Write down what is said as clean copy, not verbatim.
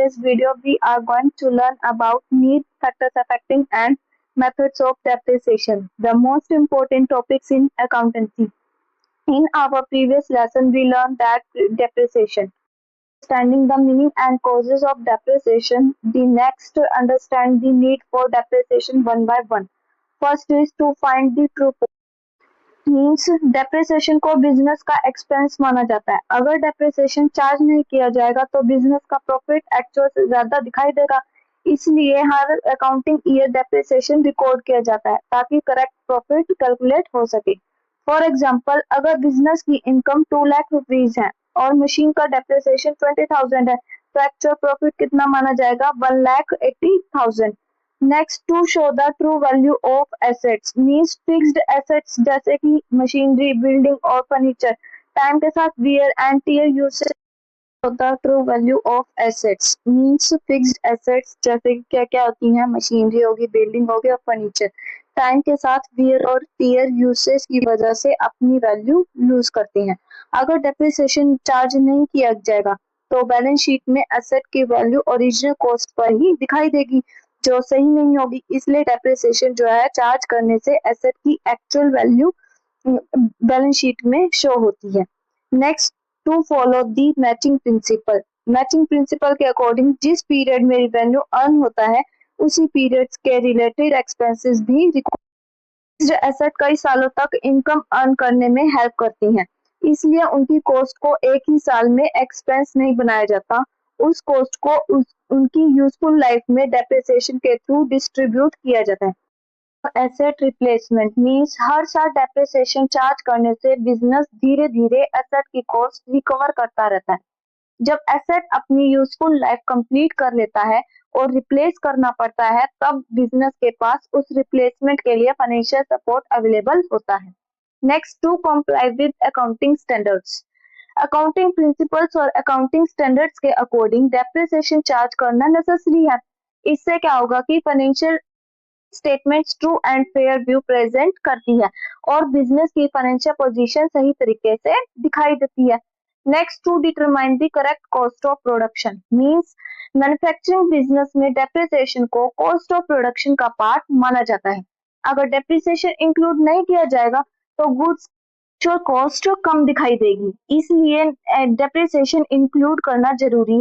today's video, we are going to learn about need, factors affecting, and methods of depreciation, the most important topics in accountancy. In our previous lesson, we learned that depreciation, understanding the meaning and causes of depreciation. The next, understand the need for depreciation one by one. First is to find the true means depreciation को business का expense माना जाता है। अगर depreciation charge नहीं किया जाएगा तो बिजनेस का प्रॉफिट एक्चुअल से ज्यादा दिखाई देगा। इसलिए हर अकाउंटिंग ईयर डेप्रिसिएशन रिकॉर्ड किया जाता है ताकि करेक्ट प्रॉफिट कैलकुलेट हो सके। फॉर एग्जांपल, अगर बिजनेस की इनकम 2 लाख रुपीज है और मशीन का डेप्रिसिएशन 20,000 है तो एक्चुअल प्रॉफिट कितना माना जाएगा? 1,80,000। Next, to show the true value of assets means fixed assets जैसे कि मशीनरी, बिल्डिंग और फर्नीचर टाइम के साथ wear and tear usage. The true value of assets means fixed assets जैसे कि क्या क्या होती हैं? मशीनरी होगी, बिल्डिंग होगी और फर्नीचर टाइम के साथ वियर और टियर यूसेज की वजह से अपनी वैल्यू लूज करती हैं। अगर डेप्रिसिएशन चार्ज नहीं किया जाएगा तो बैलेंस शीट में एसेट की वैल्यू ओरिजिनल कॉस्ट पर ही दिखाई देगी, जो सही नहीं होगी। इसलिए डेप्रिसिएशन जो है चार्ज करने से एसेट की एक्चुअल वैल्यू बैलेंस शीट में शो होती है। Next, to follow the matching principle. Matching principle के अकॉर्डिंग जिस पीरियड में रेवेन्यू अर्न होता है उसी पीरियड के रिलेटेड एक्सपेंसेस भी एसेट कई सालों तक इनकम अर्न करने में हेल्प करती हैं। इसलिए उनकी कॉस्ट को एक ही साल में एक्सपेंस नहीं बनाया जाता, उस कॉस्ट को उनकी यूजफुल लाइफ में डेप्रिसिएशन के थ्रू डिस्ट्रीब्यूट किया जाता है। एसेट रिप्लेसमेंट मींस हर साल डेप्रिसिएशन चार्ज करने से बिजनेस धीरे धीरे एसेट की कॉस्ट रिकवर करता रहता है। जब एसेट अपनी यूजफुल लाइफ कंप्लीट कर लेता है और रिप्लेस करना पड़ता है तब बिजनेस के पास उस रिप्लेसमेंट के लिए फाइनेंशियल सपोर्ट अवेलेबल होता है। Next, to comply with accounting standards. Accounting principles और अकाउंटिंग स्टैंडर्ड्स के अकॉर्डिंग डेप्रिसिएशन चार्ज करना नेसेसरी है। इससे क्या होगा कि financial statements true and fair view present करती है और बिजनेस की फाइनेंशियल पोजीशन सही तरीके से दिखाई देती है। Next, to determine the correct cost of production means manufacturing business में डेप्रिसिएशन को कॉस्ट ऑफ प्रोडक्शन का पार्ट माना जाता है। अगर डेप्रिसिएशन इंक्लूड नहीं किया जाएगा तो गुड्स कॉस्ट कम दिखाई देगी, इसलिए डेप्रिसिएशन इंक्लूड करना जरूरी है।